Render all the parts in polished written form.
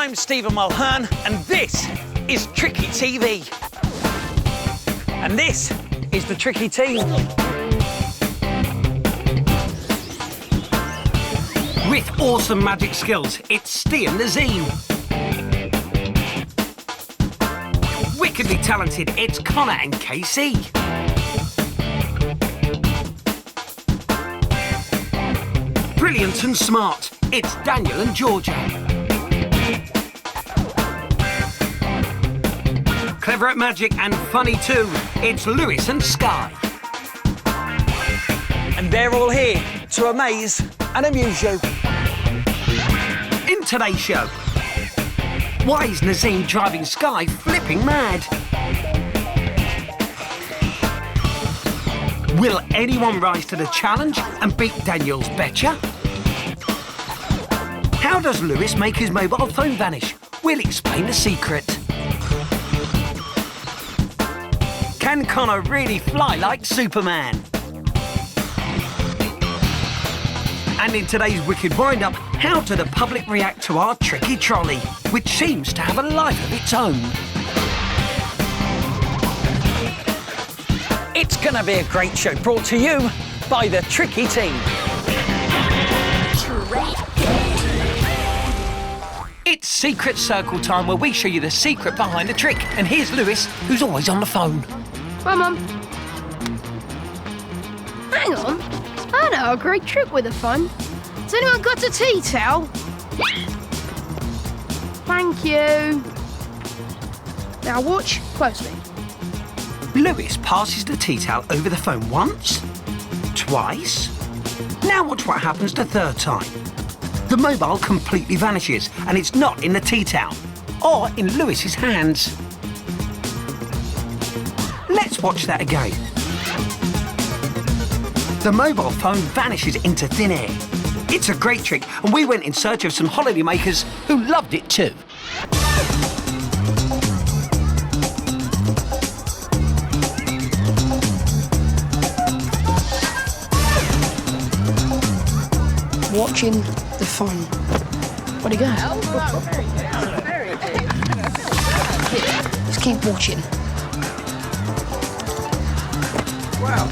I'm Stephen Mulhern, and this is Tricky TV. And this is the Tricky Team. With awesome magic skills, it's Steve and Nazim. Wickedly talented, it's Connor and Casey. Brilliant and smart, it's Daniel and Georgia. Clever at magic and funny too, it's Lewis and Sky. And they're all here to amaze and amuse you. In today's show, why is Nazim driving Sky flipping mad? Will anyone rise to the challenge and beat Daniel's betcha? How does Lewis make his mobile phone vanish? We'll explain the secret. Can Connor really fly like Superman? And in today's Wicked Wind-Up, how do the public react to our tricky trolley, which seems to have a life of its own? It's gonna be a great show, brought to you by the Tricky Team. It's Secret Circle time, where we show you the secret behind the trick. And here's Lewis, who's always on the phone. Hi, Mum. Hang on. I know a great trick with a phone. Has anyone got a tea towel? Thank you. Now watch closely. Lewis passes the tea towel over the phone once, twice. Now watch what happens the third time. The mobile completely vanishes, and it's not in the tea towel, or in Lewis's hands. Let's watch that again. The mobile phone vanishes into thin air. It's a great trick, and we went in search of some holiday makers who loved it too. Watching the phone. Where'd he go? Just keep watching. Wow.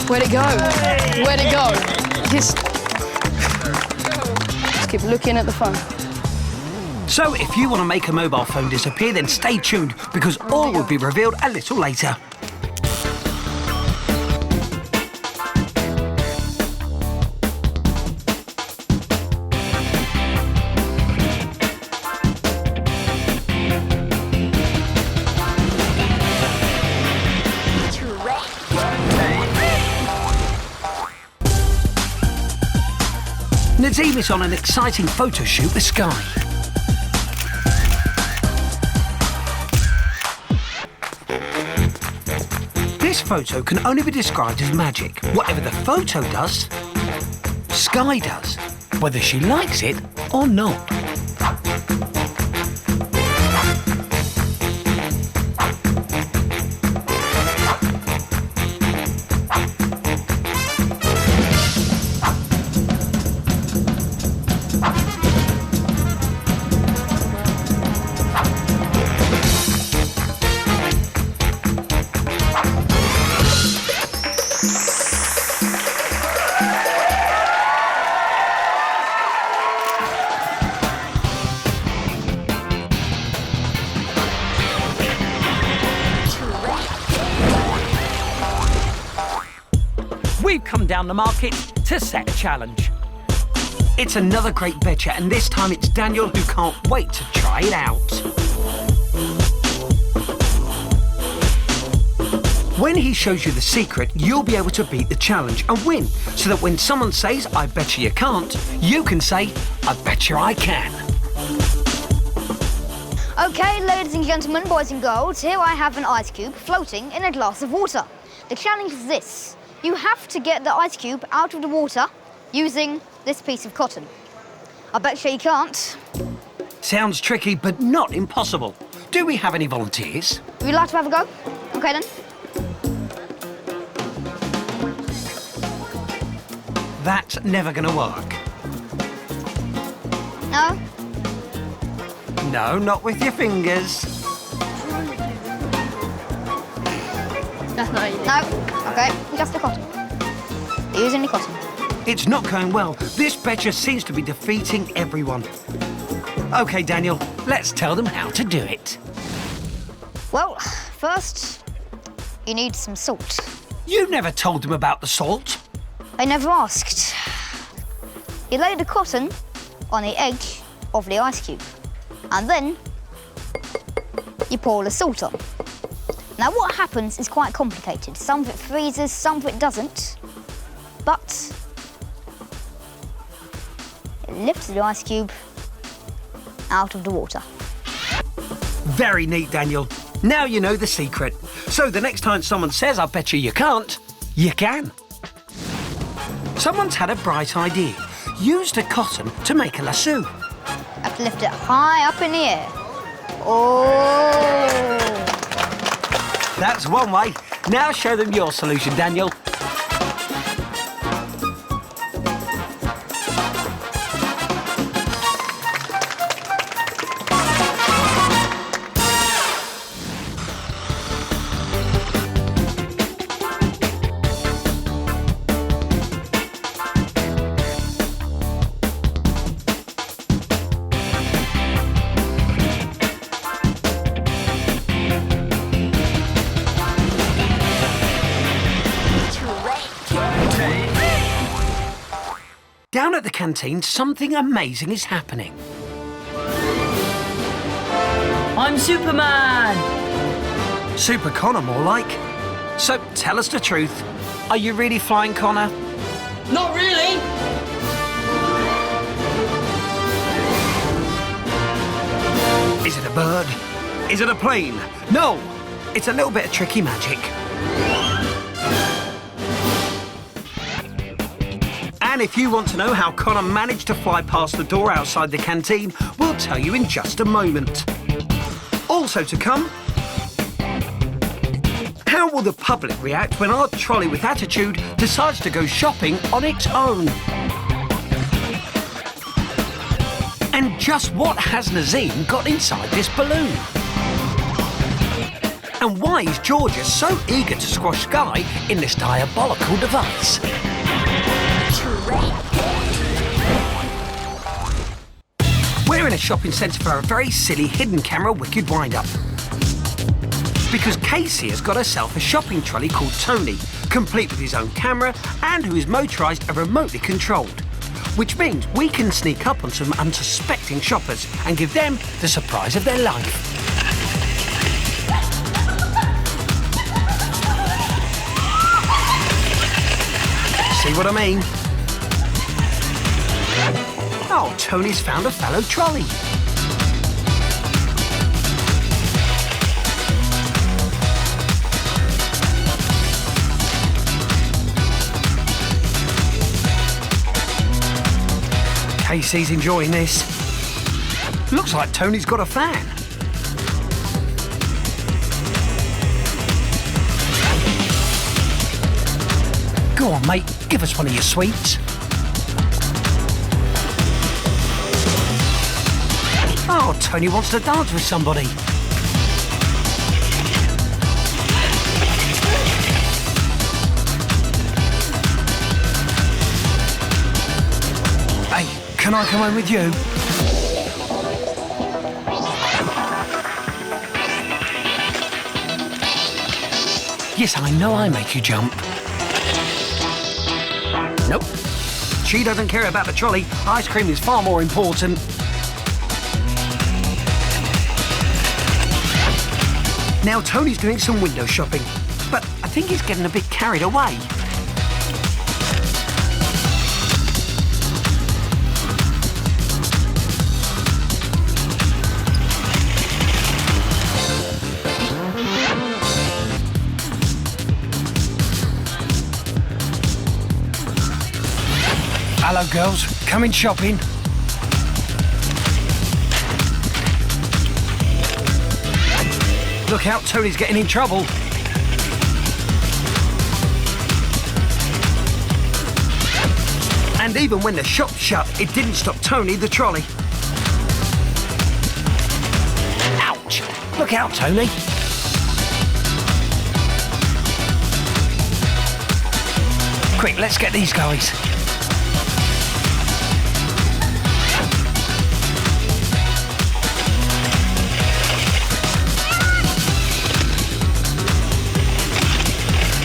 Where'd it go? Where'd it go? Just keep looking at the phone. So if you want to make a mobile phone disappear, then stay tuned, because all will be revealed a little later. Nazim is on an exciting photo shoot with Sky. This photo can only be described as magic. Whatever the photo does, Sky does, whether she likes it or not. We've come down the market to set a challenge. It's another great betcha, and this time it's Daniel who can't wait to try it out. When he shows you the secret, you'll be able to beat the challenge and win, so that when someone says, "I betcha you can't," you can say, "I betcha I can." Okay, ladies and gentlemen, boys and girls, here I have an ice cube floating in a glass of water. The challenge is this. You have to get the ice cube out of the water using this piece of cotton. I betcha you can't. Sounds tricky, but not impossible. Do we have any volunteers? Would you like to have a go? Okay then. That's never going to work. No? No, not with your fingers. That's not easy. No? Okay, just the cotton. Using the cotton. It's not going well. This betcha seems to be defeating everyone. OK, Daniel, let's tell them how to do it. Well, first, you need some salt. You never told them about the salt. I never asked. You lay the cotton on the edge of the ice cube, and then you pour the salt on. Now, what happens is quite complicated. Some of it freezes, some of it doesn't, but it lifts the ice cube out of the water. Very neat, Daniel. Now you know the secret. So the next time someone says, I bet you can't, you can. Someone's had a bright idea. Use the cotton to make a lasso. I have to lift it high up in the air. Oh! That's one way. Now show them your solution, Daniel. Down at the canteen, something amazing is happening. I'm Superman! Super Connor, more like. So tell us the truth. Are you really flying, Connor? Not really! Is it a bird? Is it a plane? No! It's a little bit of tricky magic. And if you want to know how Connor managed to fly past the door outside the canteen, we'll tell you in just a moment. Also to come, how will the public react when our trolley with attitude decides to go shopping on its own? And just what has Nazim got inside this balloon? And why is Georgia so eager to squash Sky in this diabolical device? We're in a shopping centre for a very silly hidden camera wicked wind-up. Because Casey has got herself a shopping trolley called Tony, complete with his own camera and who is motorised and remotely controlled. Which means we can sneak up on some unsuspecting shoppers and give them the surprise of their life. See what I mean? Oh, Tony's found a fellow trolley. Casey's enjoying this. Looks like Tony's got a fan. Go on, mate, give us one of your sweets. Oh, Tony wants to dance with somebody. Hey, can I come home with you? Yes, I know I make you jump. Nope. She doesn't care about the trolley. Ice cream is far more important. Now Tony's doing some window shopping, but I think he's getting a bit carried away. Hello, girls. Coming shopping. Look out, Tony's getting in trouble. And even when the shop's shut, it didn't stop Tony, the trolley. Look out, Tony. Quick, let's get these guys.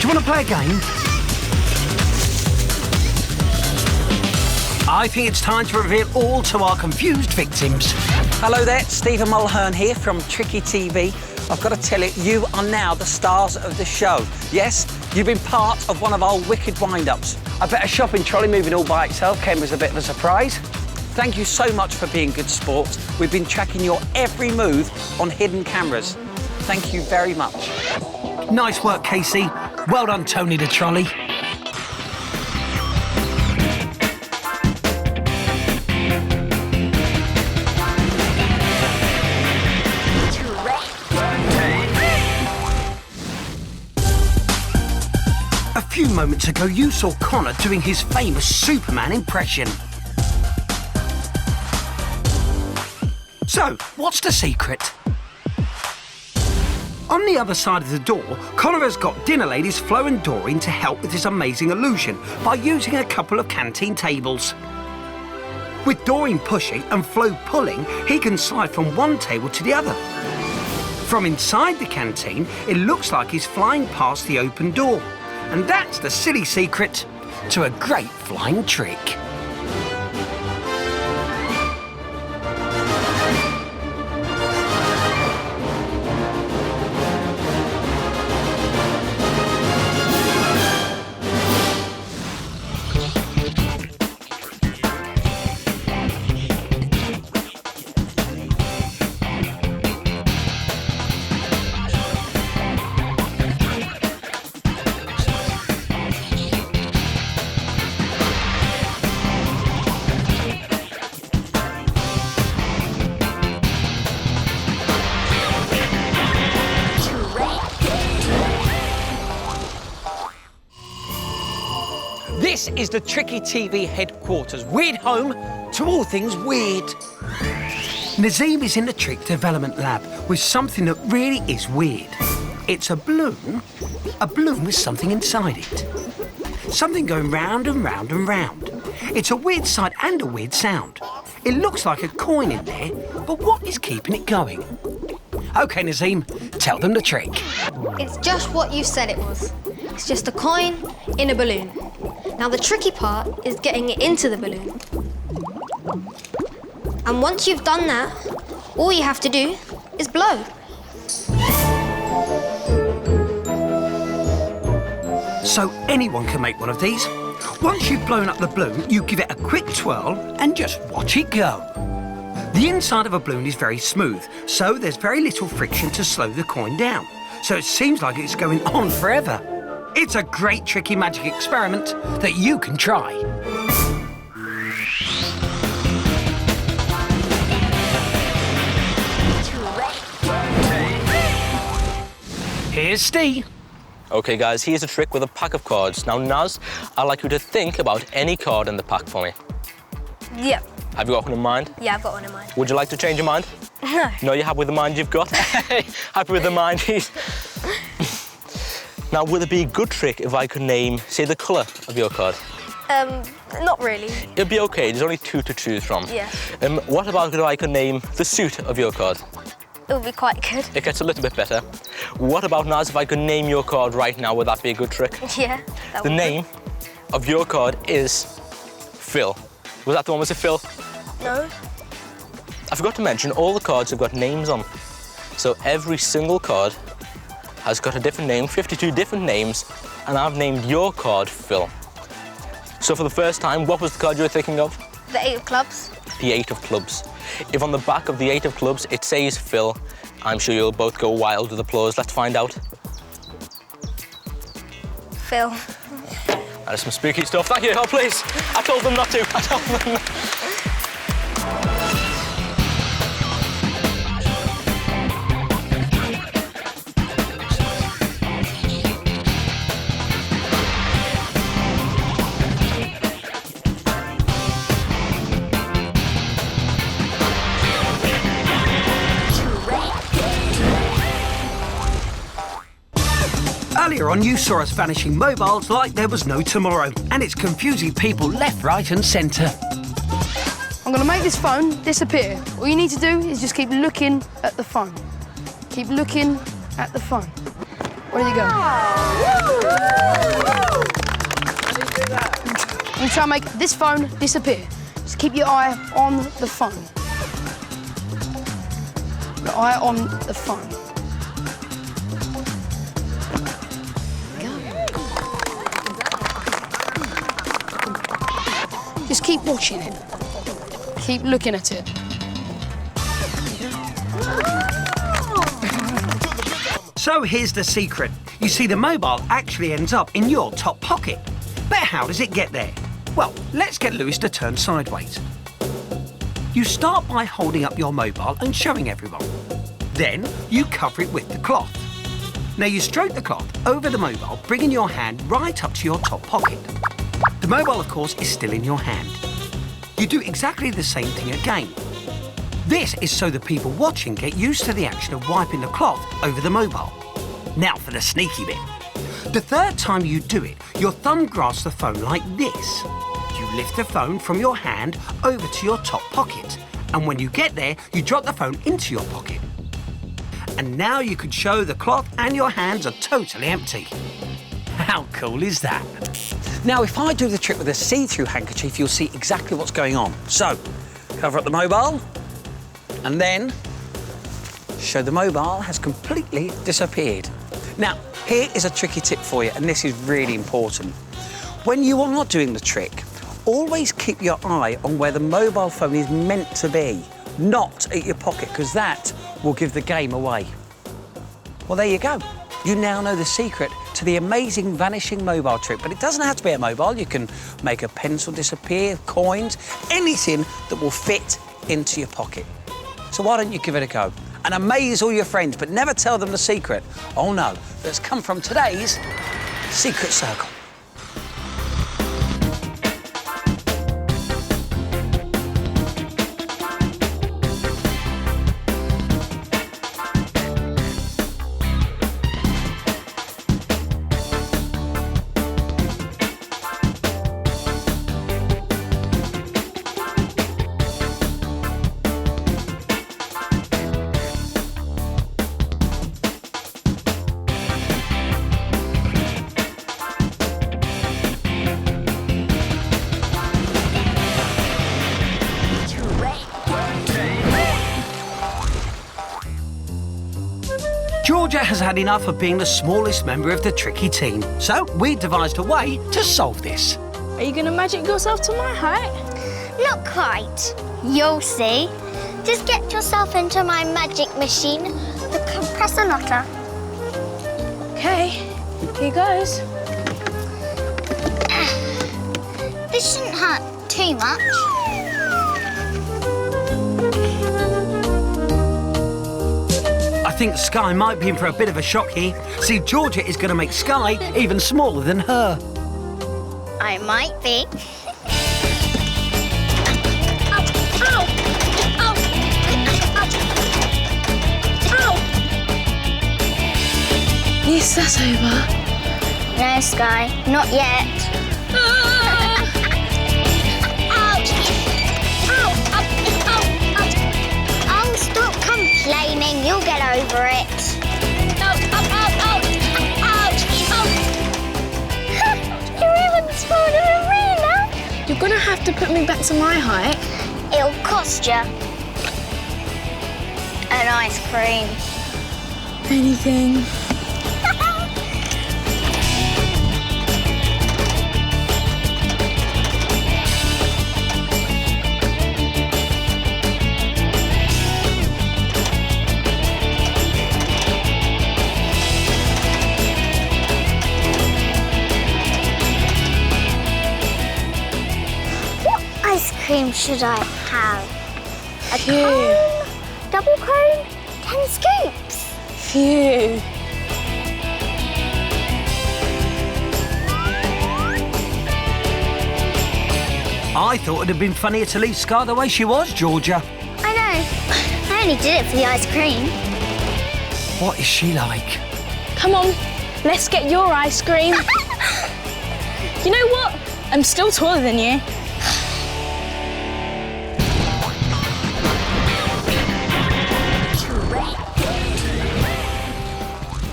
Do you want to play a game? I think it's time to reveal all to our confused victims. Hello there, Stephen Mulhern here from Tricky TV. I've got to tell you, you are now the stars of the show. Yes, you've been part of one of our wicked wind-ups. I bet a shopping trolley moving all by itself came as a bit of a surprise. Thank you so much for being good sports. We've been tracking your every move on hidden cameras. Thank you very much. Nice work, Casey. Well done, Tony the trolley. A few moments ago, you saw Connor doing his famous Superman impression. So, what's the secret? On the other side of the door, Connor has got dinner ladies Flo and Doreen to help with this amazing illusion by using a couple of canteen tables. With Doreen pushing and Flo pulling, he can slide from one table to the other. From inside the canteen, it looks like he's flying past the open door. And that's the silly secret to a great flying trick. This is the Tricky TV headquarters. Weird home to all things weird. Nazim is in the trick development lab with something that really is weird. It's a balloon with something inside it. Something going round and round and round. It's a weird sight and a weird sound. It looks like a coin in there, but what is keeping it going? OK, Nazim, tell them the trick. It's just what you said it was. It's just a coin in a balloon. Now the tricky part is getting it into the balloon. And once you've done that, all you have to do is blow. So anyone can make one of these. Once you've blown up the balloon, you give it a quick twirl and just watch it go. The inside of a balloon is very smooth, so there's very little friction to slow the coin down. So it seems like it's going on forever. It's a great tricky magic experiment that you can try. Here's Steve. OK, guys, here's a trick with a pack of cards. Now, Naz, I'd like you to think about any card in the pack for me. Yeah. Have you got one in mind? Yeah, I've got one in mind. Would you like to change your mind? No. No, you're happy with the mind you've got? Happy with the mind he's... Now, would it be a good trick if I could name, say, the colour of your card? Not really. It'd be OK, there's only two to choose from. Yeah. What about if I could name the suit of your card? It would be quite good. It gets a little bit better. What about, Naz, if I could name your card right now, would that be a good trick? Yeah. The name of your card is Phil. Was that the one with the Phil? No. I forgot to mention, all the cards have got names on. So every single card has got a different name, 52 different names, and I've named your card Phil. So for the first time, what was the card you were thinking of? The 8 of clubs. The 8 of clubs. If on the back of the 8 of clubs it says Phil, I'm sure you'll both go wild with applause. Let's find out. Phil. That is some spooky stuff. Thank you. Oh, please. I told them not to. I told them not. Earlier on, you saw us vanishing mobiles like there was no tomorrow, and it's confusing people left, right and centre. I'm going to make this phone disappear. All you need to do is just keep looking at the phone. Keep looking at the phone. Where did it go? I'm going to try and make this phone disappear. Just keep your eye on the phone. Your eye on the phone. Just keep watching it. Keep looking at it. So here's the secret. You see, the mobile actually ends up in your top pocket. But how does it get there? Well, let's get Lewis to turn sideways. You start by holding up your mobile and showing everyone. Then you cover it with the cloth. Now you stroke the cloth over the mobile, bringing your hand right up to your top pocket. The mobile, of course, is still in your hand. You do exactly the same thing again. This is so the people watching get used to the action of wiping the cloth over the mobile. Now for the sneaky bit. The third time you do it, your thumb grasps the phone like this. You lift the phone from your hand over to your top pocket. And when you get there, you drop the phone into your pocket. And now you can show the cloth and your hands are totally empty. How cool is that? Now, if I do the trick with a see-through handkerchief, you'll see exactly what's going on. So, cover up the mobile, and then show the mobile has completely disappeared. Now, here is a tricky tip for you, and this is really important. When you are not doing the trick, always keep your eye on where the mobile phone is meant to be, not at your pocket, because that will give the game away. Well, there you go. You now know the secret to the amazing vanishing mobile trick, but it doesn't have to be a mobile. You can make a pencil disappear, coins, anything that will fit into your pocket. So why don't you give it a go and amaze all your friends, but never tell them the secret. Oh no, that's come from today's Secret Circle. Georgia has had enough of being the smallest member of the tricky team, so we devised a way to solve this. Are you going to magic yourself to my height? Not quite. You'll see. Just get yourself into my magic machine, the compressor knotter. Okay, here goes. This shouldn't hurt too much. I think Sky might be in for a bit of a shock here. See, Georgia is going to make Sky even smaller than her. I might be. Yes, that's over. No, Sky, not yet. Oh, stop complaining. You'll get over it. You're even smaller than me now. You're going to have to put me back to my height. It'll cost you an ice cream. Anything. Ice cream should I have? A cone? Double cone? 10 scoops? Phew. I thought it'd have been funnier to leave Sky the way she was, Georgia. I know. I only did it for the ice cream. What is she like? Come on, Let's get your ice cream. You know what? I'm still taller than you.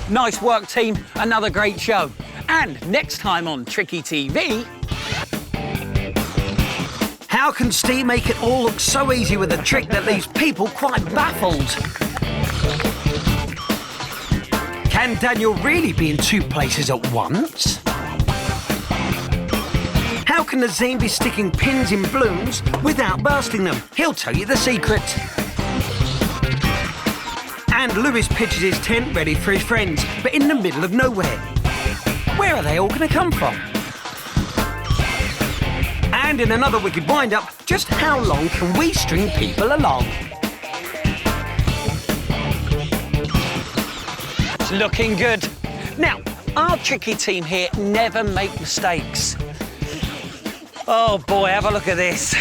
Nice work, team. Another great show. And next time on Tricky TV... How can Steve make it all look so easy with a trick that leaves people quite baffled? Can Daniel really be in 2 places at once? How can the zine be sticking pins in balloons without bursting them? He'll tell you the secret. And Lewis pitches his tent ready for his friends, but in the middle of nowhere. Where are they all going to come from? And in another wicked wind-up, just how long can we string people along? It's looking good. Now, our tricky team here never make mistakes. Oh boy, have a look at this.